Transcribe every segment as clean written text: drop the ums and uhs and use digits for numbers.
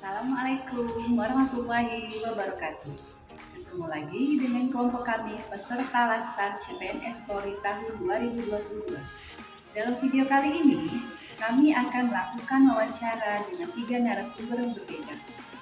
Assalamualaikum warahmatullahi wabarakatuh. Ketemu lagi dengan kelompok kami peserta Laksan CPNS Polri tahun 2022. Dalam video kali ini, kami akan melakukan wawancara dengan 3 narasumber yang berbeda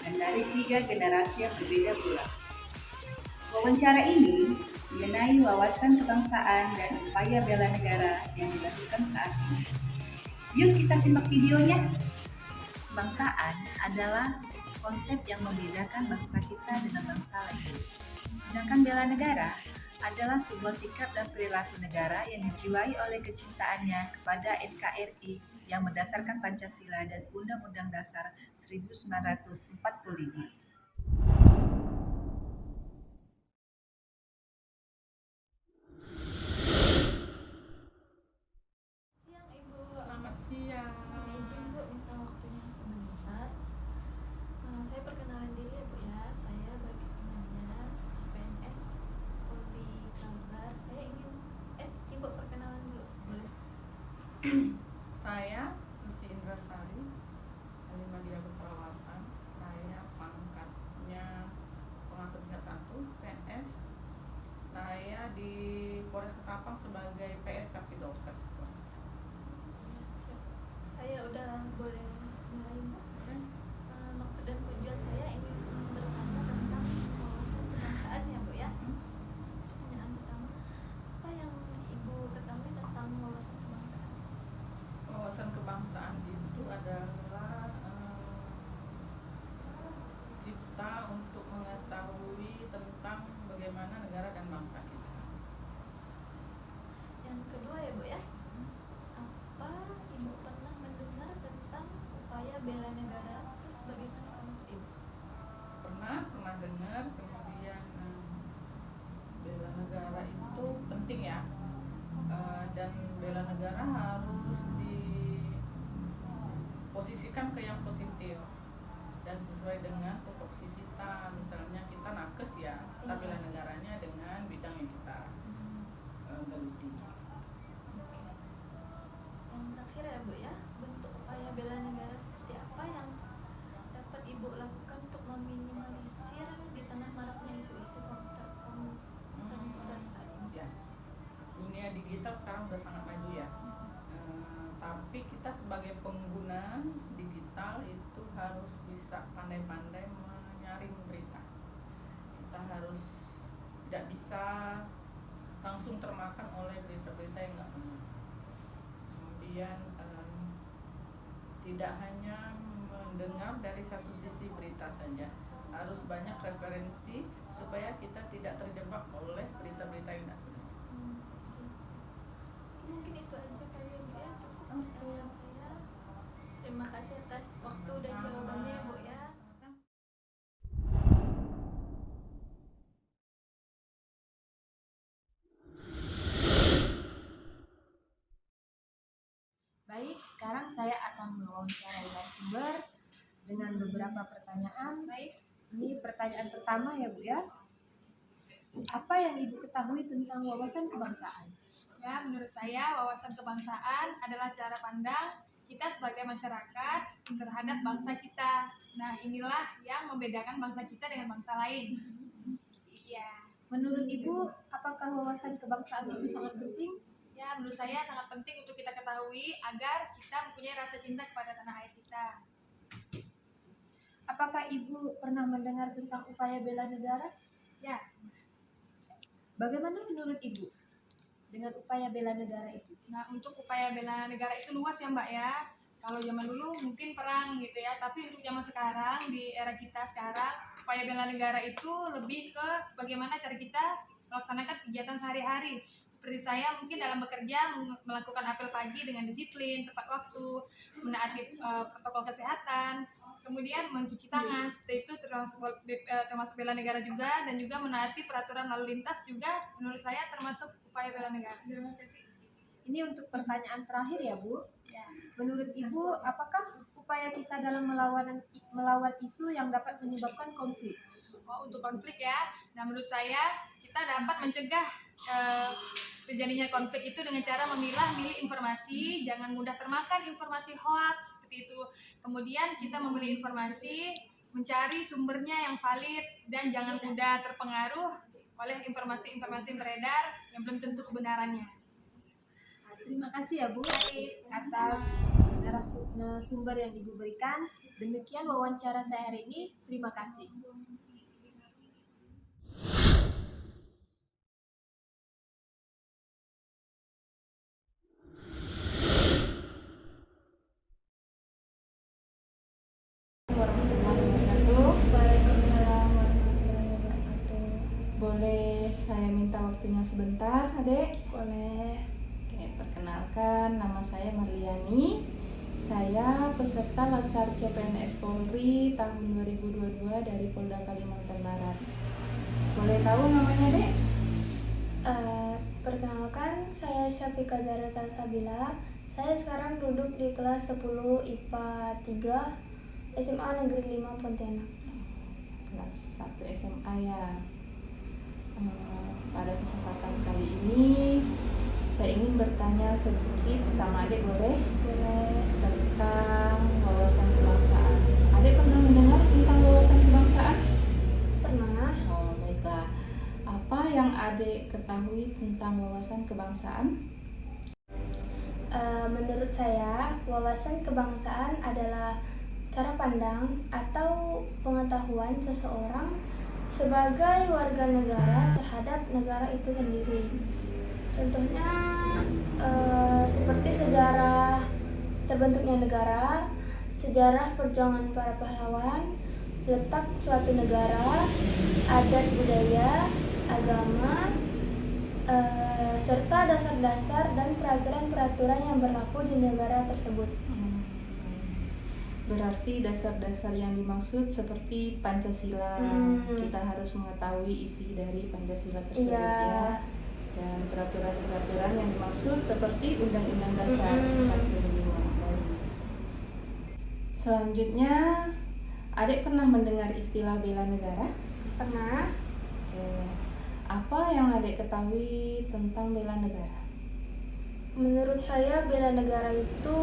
dan dari 3 generasi yang berbeda pula. Wawancara ini mengenai wawasan kebangsaan dan upaya bela negara yang dilakukan saat ini. Yuk kita simak videonya. Kebangsaan adalah konsep yang membedakan bangsa kita dengan bangsa lain. Sedangkan bela negara adalah sebuah sikap dan perilaku negara yang dijiwai oleh kecintaannya kepada NKRI yang berdasarkan Pancasila dan Undang-Undang Dasar 1945. Siang Ibu. Selamat siang. Izin Bu minta waktunya sebentar. Saya perkenalan diri ya Bu ya. Saya Bagi Samania, CPNS Polri Kalbar. Saya ingin Ibu perkenalan dulu boleh? Saya Susi Indrasari, Halim Media Keperawatan. Saya pangkatnya pengasuh tingkat 1 PNS. Saya di Polres Ketapang sebagai PS Kasidokes. Siap. Saya udah boleh mulai Bu. Boleh? Maksud dan tujuan saya ingin bertanya tentang wawasan kebangsaan ya Bu ya. Pertanyaan pertama, apa yang Ibu ketahui tentang wawasan kebangsaan? Wawasan kebangsaan itu adalah kita untuk mengetahui tentang bagaimana negara dan bangsa kita. Yang kedua ya Bu ya, apa Ibu pernah mendengar tentang upaya bela negara? Terus bagaimana menurut Ibu? Pernah dengar. Kemudian bela negara itu penting ya. Dan bela negara harus diposisikan ke yang positif dan sesuai dengan tupoksi kita. Misalnya kita nakes ya, kita bela negaranya dengan bidang yang kita geluti. Yang terakhir ya Bu ya, bentuk upaya bela negara seperti apa yang dapat Ibu lakukan untuk meminimalisir di tengah maraknya isu-isu kontemporer saat ini? Ya, dunia digital sekarang udah sangat maju ya. Tapi kita sebagai pengguna digital itu harus bisa pandai-pandai menyaring berita. Kita harus tidak bisa langsung termakan oleh berita-berita yang nggak benar. Kemudian tidak hanya mendengar dari satu sisi berita saja, harus banyak referensi supaya kita tidak terjebak oleh berita-berita yang tidak benar. Mungkin itu aja kali ya Bu ya, cukup pertanyaan saya. Terima kasih atas waktu dan jawabannya ya Bu ya. Baik, sekarang saya akan mewawancarai narasumber dengan beberapa pertanyaan. Baik. Ini pertanyaan pertama ya Bu ya. Apa yang Ibu ketahui tentang wawasan kebangsaan? Ya, menurut saya wawasan kebangsaan adalah cara pandang kita sebagai masyarakat terhadap bangsa kita. Nah, inilah yang membedakan bangsa kita dengan bangsa lain. Ya, Menurut Ibu, apakah wawasan kebangsaan itu sangat penting? ya menurut saya sangat penting untuk kita ketahui agar kita mempunyai rasa cinta kepada tanah air kita. Apakah Ibu pernah mendengar tentang upaya bela negara? Ya, Bagaimana menurut Ibu dengan upaya bela negara itu? nah untuk upaya bela negara itu luas ya Mbak ya. Kalau zaman dulu mungkin perang gitu ya, tapi untuk zaman sekarang, di era kita sekarang, upaya bela negara itu lebih ke bagaimana cara kita melaksanakan kegiatan sehari-hari. Seperti saya mungkin dalam bekerja melakukan apel pagi dengan disiplin, tepat waktu, menaati protokol kesehatan, kemudian mencuci tangan, seperti itu termasuk bela negara juga, dan juga menaati peraturan lalu lintas juga menurut saya termasuk upaya bela negara. Ini untuk pertanyaan terakhir ya Bu. Ya. Menurut Ibu, apakah upaya kita dalam melawan isu yang dapat menyebabkan konflik? Untuk konflik ya. Nah menurut saya kita dapat mencegah terjadinya konflik itu dengan cara milih informasi, jangan mudah termakan informasi hoax seperti itu. Kemudian kita memilih informasi, mencari sumbernya yang valid dan jangan mudah terpengaruh oleh informasi-informasi yang beredar yang belum tentu kebenarannya. Terima kasih ya Bu atas narasumber yang Ibu berikan. Demikian wawancara saya hari ini. Terima kasih. Warahmatullahi wabarakatuh. Waalaikumsalam warahmatullahi wabarakatuh. Boleh saya minta waktunya sebentar, Adek? Boleh. Oke, perkenalkan nama saya Marliani. Saya peserta Lasar CPNS Polri tahun 2022 dari Polda Kalimantan Barat. Boleh tahu namanya, Dek? Perkenalkan, saya Syafiqah Zahra Salsabila. Saya sekarang duduk di kelas 10 IPA 3 SMA Negeri 5 Pontianak. Kelas 1 SMA ya. Pada kesempatan kali ini saya ingin bertanya sedikit sama Adek, boleh? Boleh. Tentang wawasan kebangsaan. Adek pernah mendengar tentang wawasan kebangsaan? Pernah. Oh, baiklah. Apa yang Adek ketahui tentang wawasan kebangsaan? Menurut saya, wawasan kebangsaan adalah cara pandang atau pengetahuan seseorang sebagai warga negara terhadap negara itu sendiri. Contohnya seperti sejarah terbentuknya negara, sejarah perjuangan para pahlawan, letak suatu negara, adat budaya, agama, serta dasar-dasar dan peraturan-peraturan yang berlaku di negara tersebut. Berarti dasar-dasar yang dimaksud seperti Pancasila. Kita harus mengetahui isi dari Pancasila tersebut ya. Dan peraturan-peraturan yang dimaksud seperti Undang-Undang Dasar 45. Selanjutnya, Adek pernah mendengar istilah bela negara? Pernah. Oke. Apa yang Adek ketahui tentang bela negara? Menurut saya, bela negara itu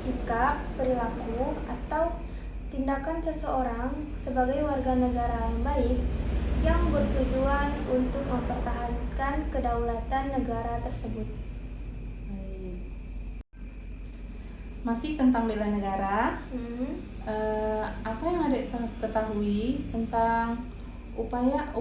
sikap, perilaku, atau tindakan seseorang sebagai warga negara yang baik yang bertujuan untuk mempertahankan kedaulatan negara tersebut. Baik. Masih tentang bela negara, apa yang Adek ketahui tentang upaya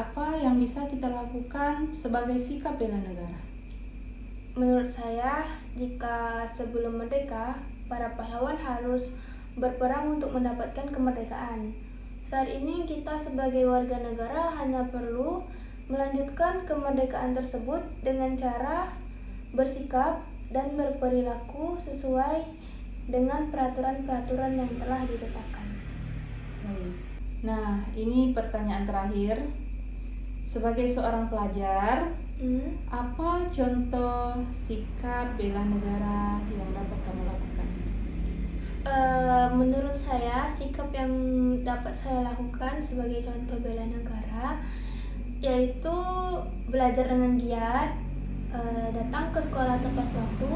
apa yang bisa kita lakukan sebagai sikap bela negara? Menurut saya, jika sebelum merdeka, para pahlawan harus berperang untuk mendapatkan kemerdekaan. Saat ini kita sebagai warga negara hanya perlu melanjutkan kemerdekaan tersebut dengan cara bersikap dan berperilaku sesuai dengan peraturan-peraturan yang telah ditetapkan. Baik. Nah, ini pertanyaan terakhir. Sebagai seorang pelajar, apa contoh sikap bela negara yang dapat kamu lakukan? Menurut saya, sikap yang dapat saya lakukan sebagai contoh bela negara yaitu belajar dengan giat, datang ke sekolah tepat waktu,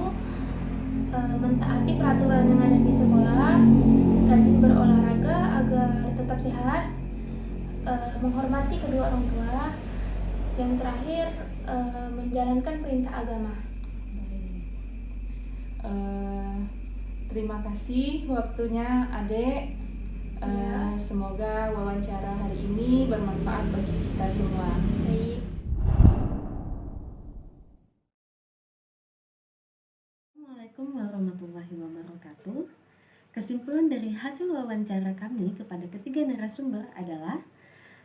mentaati peraturan yang ada di sekolah, rajin berolahraga agar tetap sehat, menghormati kedua orang tua, yang terakhir menjalankan perintah agama. Terima kasih waktunya Adek. Semoga wawancara hari ini bermanfaat bagi kita semua. Baik. Assalamualaikum warahmatullahi wabarakatuh. Kesimpulan dari hasil wawancara kami kepada ketiga narasumber adalah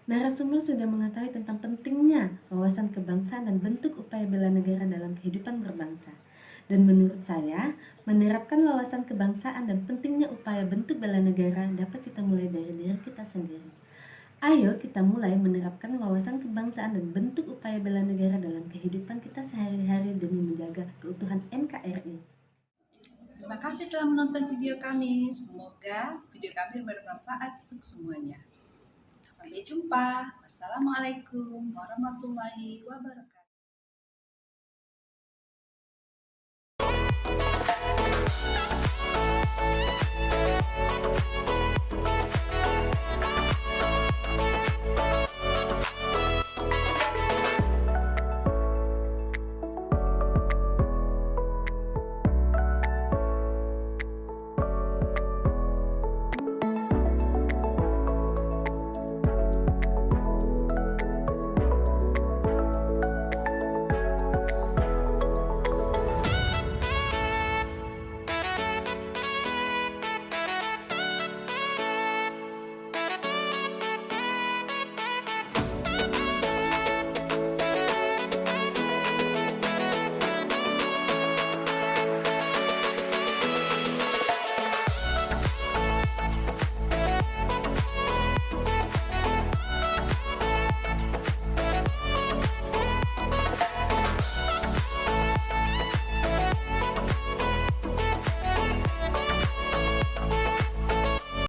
narasumber sudah mengetahui tentang pentingnya wawasan kebangsaan dan bentuk upaya bela negara dalam kehidupan berbangsa. Dan menurut saya, menerapkan wawasan kebangsaan dan pentingnya upaya bentuk bela negara dapat kita mulai dari diri kita sendiri. Ayo kita mulai menerapkan wawasan kebangsaan dan bentuk upaya bela negara dalam kehidupan kita sehari-hari demi menjaga keutuhan NKRI. Terima kasih telah menonton video kami. Semoga video kami bermanfaat untuk semuanya. Sampai jumpa. Wassalamualaikum warahmatullahi wabarakatuh.